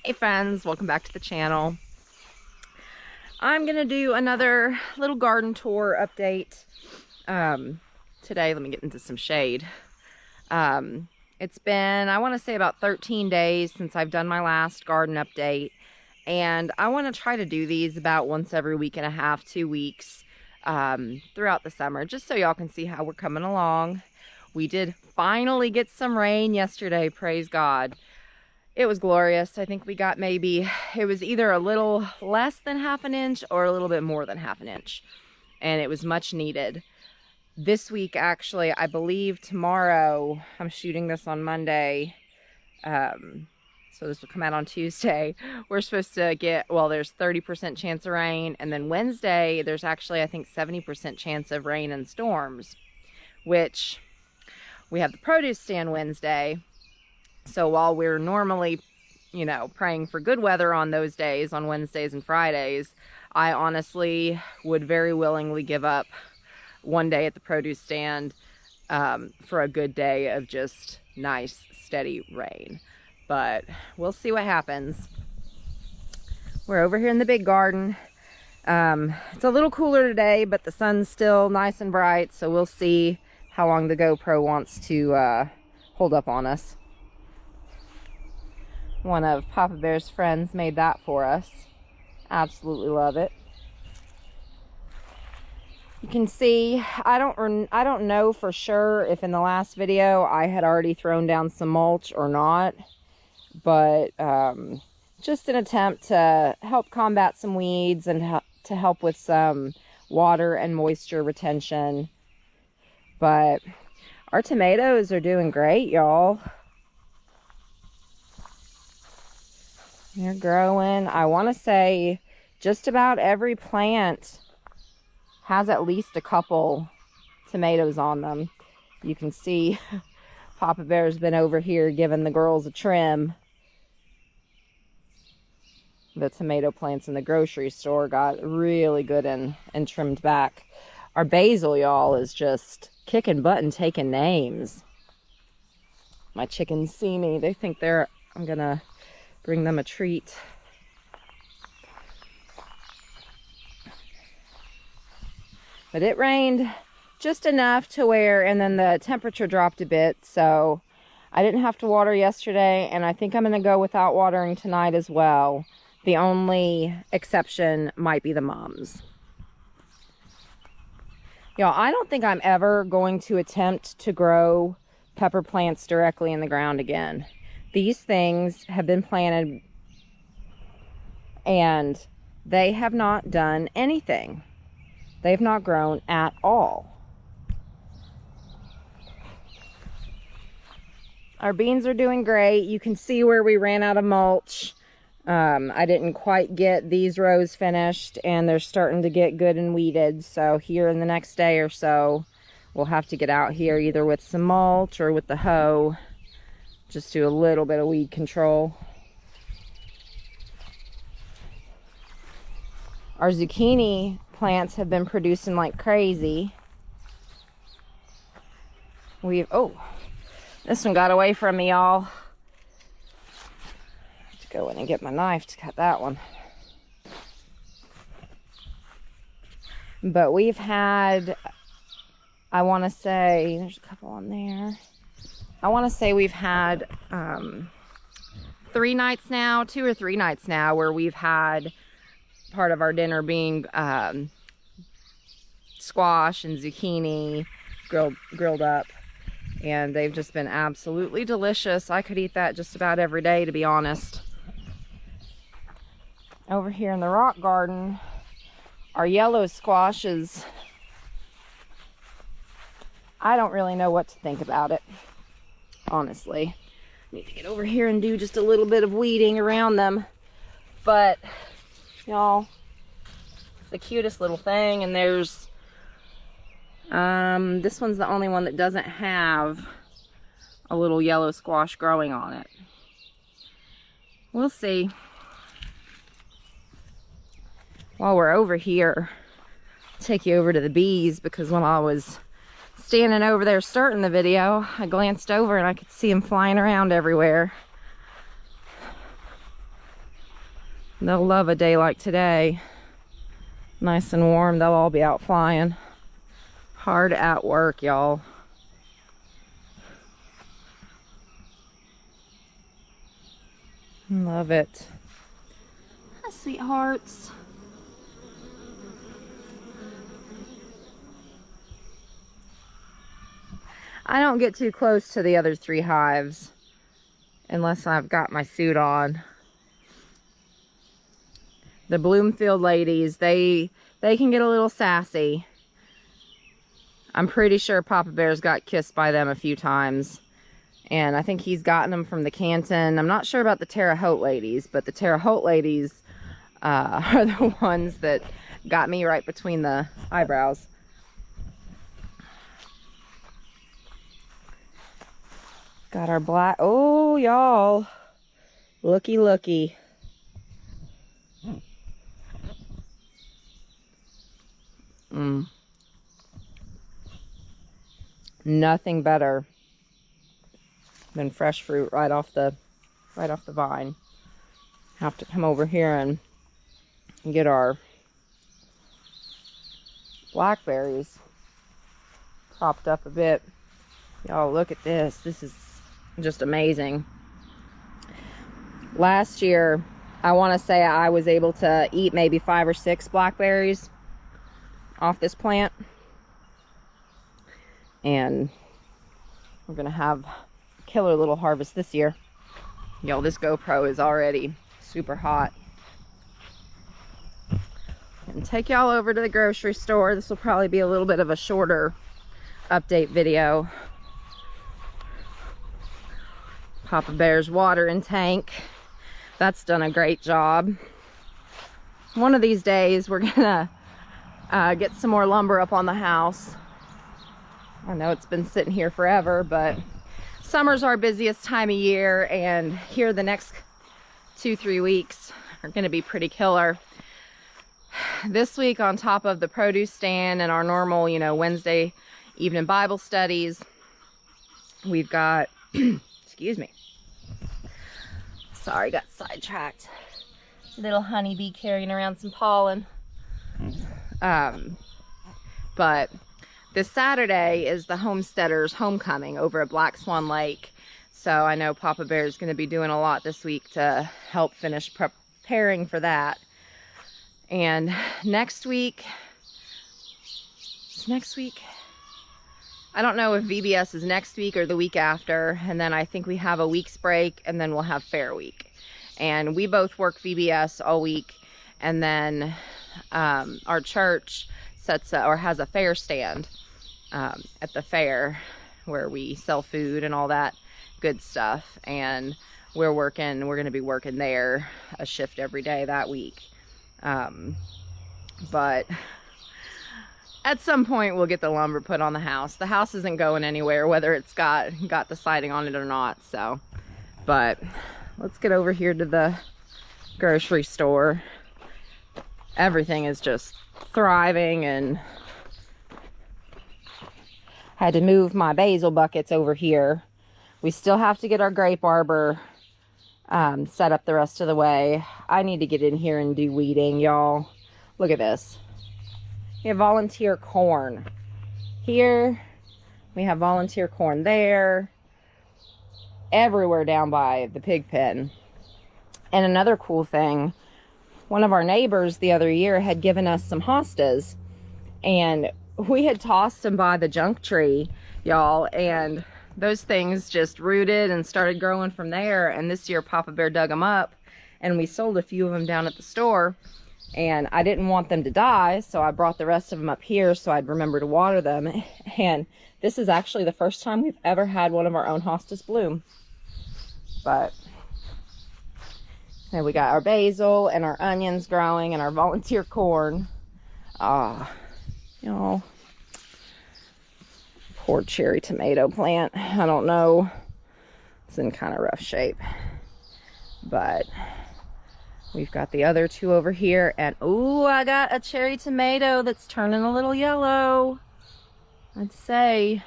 Hey friends, welcome back to the channel. I'm gonna do another little garden tour update today. Let me get into some shade. It's been, I want to say, about 13 days since I've done my last garden update, and I want to try to do these about once every week and a half, 2 weeks throughout the summer, just so y'all can see how we're coming along. We did finally get some rain yesterday, praise God. It was glorious. I think we got maybe, it was either a little less than half an inch or a little bit more than half an inch. And it was much needed. This week, actually, I believe tomorrow, I'm shooting this on Monday, so this will come out on Tuesday. We're supposed to get, well, there's 30% chance of rain. And then Wednesday, there's actually, I think, 70% chance of rain and storms, which we have the produce stand Wednesday. So while we're normally, you know, praying for good weather on those days, on Wednesdays and Fridays, I honestly would very willingly give up one day at the produce stand for a good day of just nice, steady rain. But we'll see what happens. We're over here in the big garden. It's a little cooler today, but the sun's still nice and bright, so we'll see how long the GoPro wants to hold up on us. One of Papa Bear's friends made that for us. Absolutely love it. You can see, I don't know for sure if in the last video I had already thrown down some mulch or not, but just an attempt to help combat some weeds and to help with some water and moisture retention. But our tomatoes are doing great, y'all. They're growing. I want to say just about every plant has at least a couple tomatoes on them. You can see Papa Bear's been over here giving the girls a trim. The tomato plants in the grocery store got really good and trimmed back. Our basil, y'all, is just kicking butt and taking names. My chickens see me. They think I'm gonna bring them a treat. But it rained just enough to where, and then the temperature dropped a bit, so I didn't have to water yesterday, and I think I'm gonna go without watering tonight as well. The only exception might be the mums. Y'all, I don't think I'm ever going to attempt to grow pepper plants directly in the ground again. These things have been planted and they have not done anything. They've not grown at all. Our beans are doing great. You can see where we ran out of mulch. I didn't quite get these rows finished and they're starting to get good and weeded. So here in the next day or so, we'll have to get out here either with some mulch or with the hoe. Just do a little bit of weed control. Our zucchini plants have been producing like crazy. Oh, this one got away from me, y'all. Have to go in and get my knife to cut that one. But we've had, I want to say, there's a couple on there. I want to say we've had 3 nights now, 2 or 3 nights now, where we've had part of our dinner being squash and zucchini grilled up, and they've just been absolutely delicious. I could eat that just about every day, to be honest. Over here in the rock garden, our yellow squashes, I don't really know what to think about it. Honestly, need to get over here and do just a little bit of weeding around them. But y'all, it's the cutest little thing, and there's this one's the only one that doesn't have a little yellow squash growing on it. We'll see. While we're over here, I'll take you over to the bees, because when I was standing over there starting the video, I glanced over and I could see them flying around everywhere. They'll love a day like today. Nice and warm. They'll all be out flying. Hard at work, y'all. Love it. Hi, sweethearts. I don't get too close to the other 3 hives unless I've got my suit on. The Bloomfield ladies, they can get a little sassy. I'm pretty sure Papa Bear's got kissed by them a few times. And I think he's gotten them from the Canton. I'm not sure about the Terre Haute ladies, but the Terre Haute ladies are the ones that got me right between the eyebrows. Got our black, oh y'all, looky looky. Nothing better than fresh fruit right off the vine. Have to come over here and get our blackberries propped up a bit. Y'all, look at this. This is just amazing. Last year, I want to say I was able to eat maybe 5 or 6 blackberries off this plant. And we're gonna have a killer little harvest this year. Y'all, this GoPro is already super hot. And take y'all over to the grocery store. This will probably be a little bit of a shorter update video. Papa Bear's watering tank. That's done a great job. One of these days we're gonna get some more lumber up on the house. I know it's been sitting here forever, but summer's our busiest time of year, and here the next 2-3 weeks are gonna be pretty killer. This week, on top of the produce stand and our normal, you know, Wednesday evening Bible studies, we've got, excuse me. Sorry, got sidetracked. Little honeybee carrying around some pollen. But this Saturday is the homesteaders' homecoming over at Black Swan Lake. So I know Papa Bear is going to be doing a lot this week to help finish preparing for that. And next week, I don't know if VBS is next week or the week after. And then I think we have a week's break, and then we'll have Fair Week. And we both work VBS all week. And then our church sets or has a fair stand at the fair where we sell food and all that good stuff. And we're going to be working there a shift every day that week. But at some point we'll get the lumber put on the house. The house isn't going anywhere, whether it's got the siding on it or not. So, but let's get over here to the grocery store. Everything is just thriving, and had to move my basil buckets over here. We still have to get our grape arbor set up the rest of the way. I need to get in here and do weeding, y'all. Look at this. We have volunteer corn here. We have volunteer corn there. Everywhere down by the pig pen. And another cool thing, one of our neighbors the other year had given us some hostas, and we had tossed them by the junk tree, y'all, and those things just rooted and started growing from there. And this year Papa Bear dug them up, and we sold a few of them down at the store. And I didn't want them to die, so I brought the rest of them up here so I'd remember to water them. And this is actually the first time we've ever had one of our own hostas bloom. But and we got our basil and our onions growing and our volunteer corn. You know, poor cherry tomato plant. I don't know. It's in kind of rough shape. But we've got the other two over here, and ooh, I got a cherry tomato that's turning a little yellow. I'd say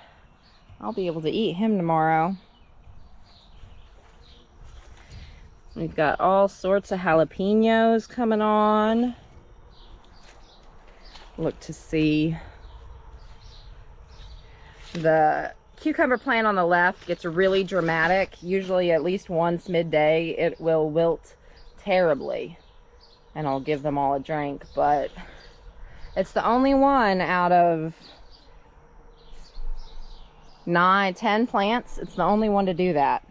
I'll be able to eat him tomorrow. We've got all sorts of jalapenos coming on. Look to see. The cucumber plant on the left gets really dramatic. Usually at least once midday it will wilt terribly. And I'll give them all a drink, but it's the only one out of 9, 10 plants. It's the only one to do that.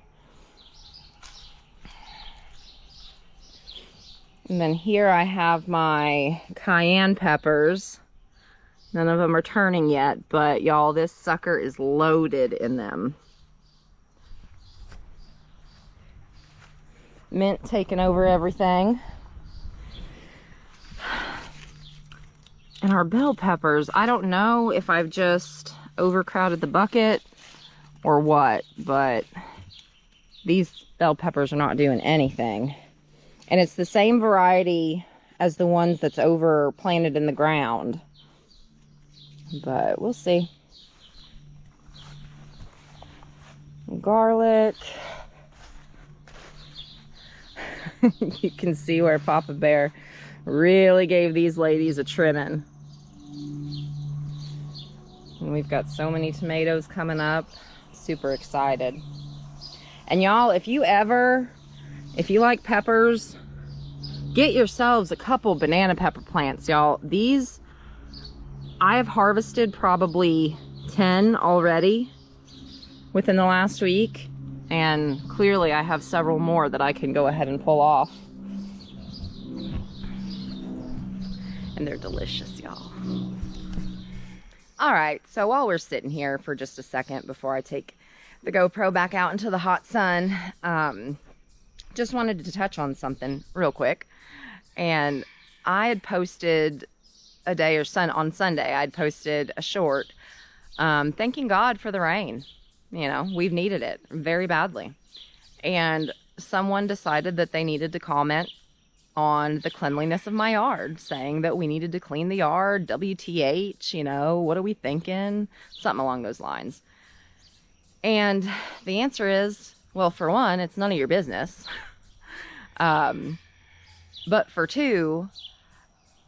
And then here I have my cayenne peppers. None of them are turning yet, but y'all, this sucker is loaded in them. Mint taking over everything. And our bell peppers, I don't know if I've just overcrowded the bucket or what, but these bell peppers are not doing anything. And it's the same variety as the ones that's over planted in the ground. But we'll see. Garlic. You can see where Papa Bear really gave these ladies a trimming. And we've got so many tomatoes coming up. Super excited. And y'all, if you like peppers, get yourselves a couple banana pepper plants, y'all. These, I have harvested probably 10 already within the last week. And clearly I have several more that I can go ahead and pull off. And they're delicious, y'all. All right, so while we're sitting here for just a second before I take the GoPro back out into the hot sun, just wanted to touch on something real quick. And I had posted on Sunday, I'd posted a short thanking God for the rain. You know, we've needed it very badly. And someone decided that they needed to comment on the cleanliness of my yard, saying that we needed to clean the yard, WTH, you know, what are we thinking? Something along those lines. And the answer is, well, for one, it's none of your business. But for two,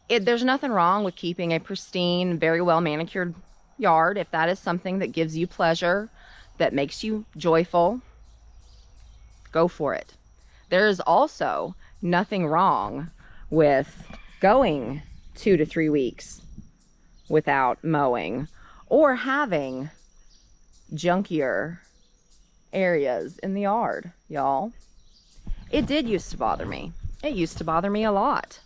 there's nothing wrong with keeping a pristine, very well manicured yard. If that is something that gives you pleasure, that makes you joyful, go for it. There is also nothing wrong with going 2 to 3 weeks without mowing or having junkier areas in the yard, y'all. It did used to bother me. It used to bother me a lot.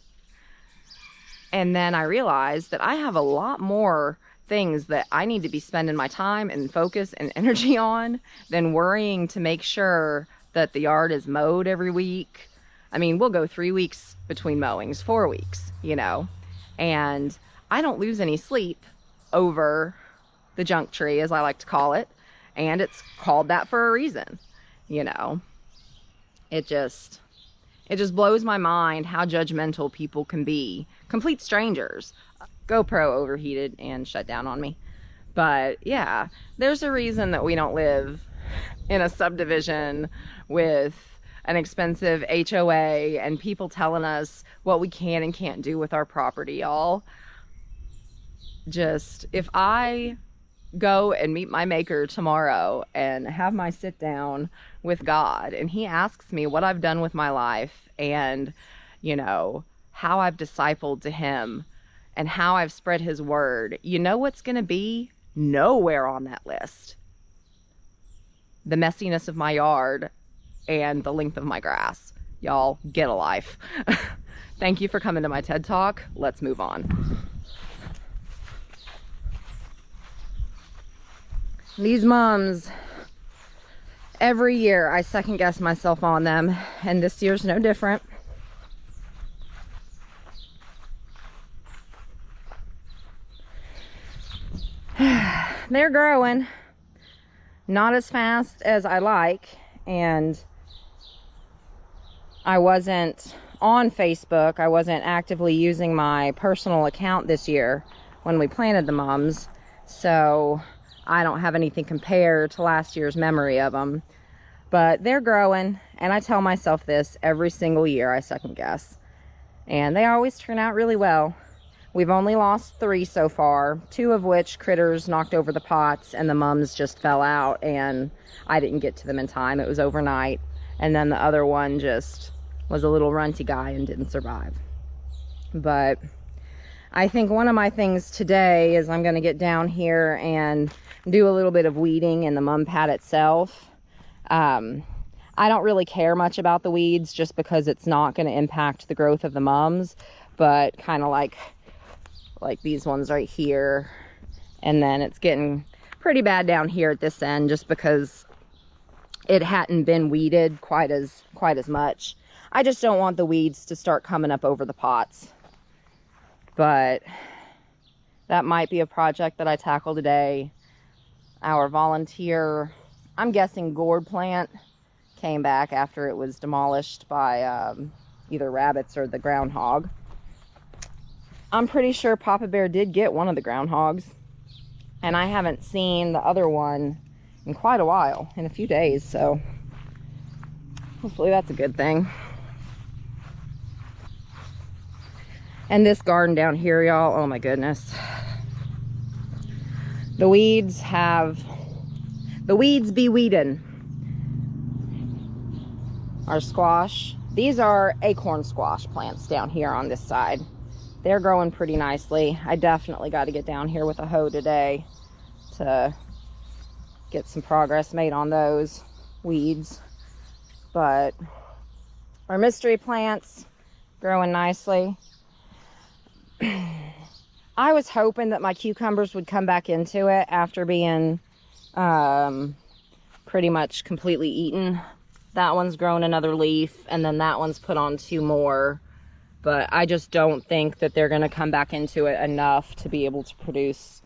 And then I realized that I have a lot more things that I need to be spending my time and focus and energy on than worrying to make sure that the yard is mowed every week. I mean, we'll go 3 weeks between mowings, 4 weeks, you know, and I don't lose any sleep over the junk tree, as I like to call it. And it's called that for a reason, you know. It just blows my mind how judgmental people can be. Complete strangers. GoPro overheated and shut down on me. But yeah, there's a reason that we don't live in a subdivision with an expensive HOA and people telling us what we can and can't do with our property, y'all. Just, if I go and meet my maker tomorrow and have my sit down with God and he asks me what I've done with my life and, you know, how I've discipled to him and how I've spread his word, you know what's going to be nowhere on that list? The messiness of my yard and the length of my grass. Y'all, get a life. Thank you for coming to my TED Talk. Let's move on. These mums, every year I second guess myself on them, and this year's no different. They're growing, not as fast as I like, and I wasn't on Facebook. I wasn't actively using my personal account this year when we planted the mums, so I don't have anything compared to last year's memory of them. But they're growing, and I tell myself this every single year. I second guess, and they always turn out really well. We've only lost 3 so far, 2 of which critters knocked over the pots and the mums just fell out and I didn't get to them in time. It was overnight. And then the other one just was a little runty guy and didn't survive. But I think one of my things today is I'm going to get down here and do a little bit of weeding in the mum pad itself. I don't really care much about the weeds just because it's not going to impact the growth of the mums, but kind of like these ones right here, and then it's getting pretty bad down here at this end just because it hadn't been weeded quite as much. I just don't want the weeds to start coming up over the pots, but that might be a project that I tackle today. Our volunteer, I'm guessing gourd plant, came back after it was demolished by either rabbits or the groundhog. I'm pretty sure Papa Bear did get one of the groundhogs, and I haven't seen the other one in quite a while, in a few days, so hopefully that's a good thing. And this garden down here, y'all, oh my goodness. The weeds be weeding. Our squash, these are acorn squash plants down here on this side. They're growing pretty nicely. I definitely got to get down here with a hoe today to get some progress made on those weeds. But our mystery plants growing nicely. I was hoping that my cucumbers would come back into it after being pretty much completely eaten. That one's grown another leaf, and then that one's put on 2 more. But I just don't think that they're going to come back into it enough to be able to produce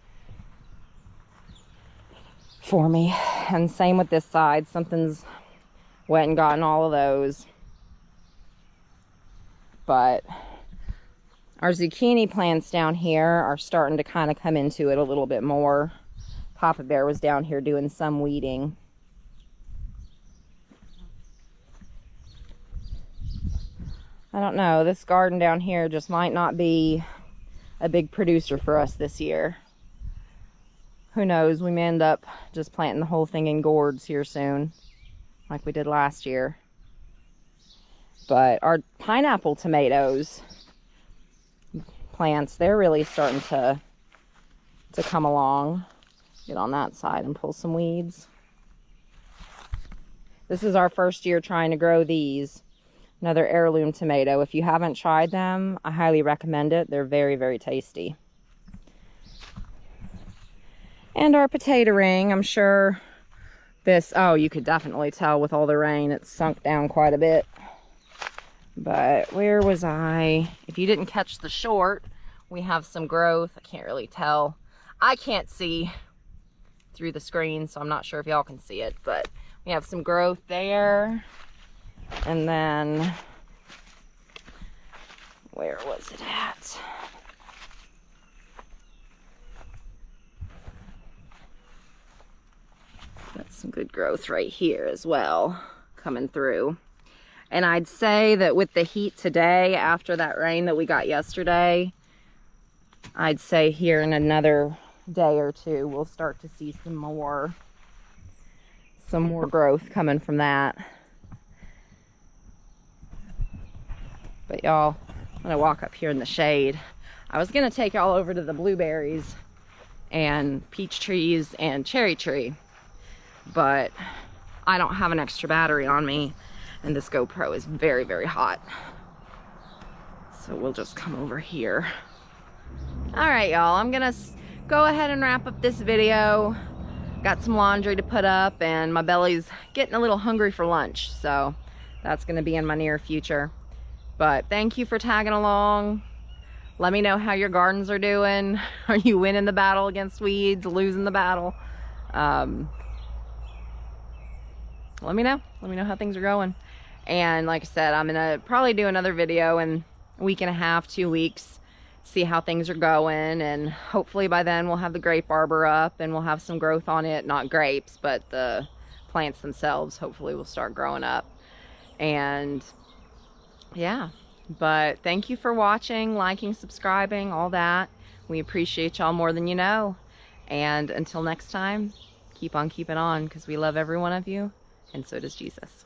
for me. And same with this side. Something's went and gotten all of those. But our zucchini plants down here are starting to kind of come into it a little bit more. Papa Bear was down here doing some weeding. I don't know, this garden down here just might not be a big producer for us this year. Who knows, we may end up just planting the whole thing in gourds here soon, like we did last year. But our pineapple tomatoes plants, they're really starting to come along. Get on that side and pull some weeds. This is our first year trying to grow these. Another heirloom tomato. If you haven't tried them, I highly recommend it. They're very, very tasty. And our potato ring, I'm sure this, oh, you could definitely tell with all the rain, it's sunk down quite a bit. But where was I? If you didn't catch the short, we have some growth. I can't really tell. I can't see through the screen, so I'm not sure if y'all can see it, but we have some growth there. And then, where was it at? Got some good growth right here as well, coming through. And I'd say that with the heat today, after that rain that we got yesterday, I'd say here in another day or 2, we'll start to see some more growth coming from that. But y'all, I'm gonna walk up here in the shade. I was gonna take y'all over to the blueberries and peach trees and cherry tree, but I don't have an extra battery on me, and this GoPro is very, very hot. So we'll just come over here. All right, y'all, I'm gonna go ahead and wrap up this video. Got some laundry to put up, and my belly's getting a little hungry for lunch, so that's gonna be in my near future. But thank you for tagging along. Let me know how your gardens are doing. Are you winning the battle against weeds, losing the battle? Let me know how things are going. And like I said, I'm gonna probably do another video in a week and a half, 2 weeks, see how things are going, and hopefully by then we'll have the grape arbor up and we'll have some growth on it. Not grapes, but the plants themselves hopefully will start growing up. And yeah, but thank you for watching, liking, subscribing, all that. We appreciate y'all more than you know. And until next time, keep on keeping on, because we love every one of you, and so does Jesus.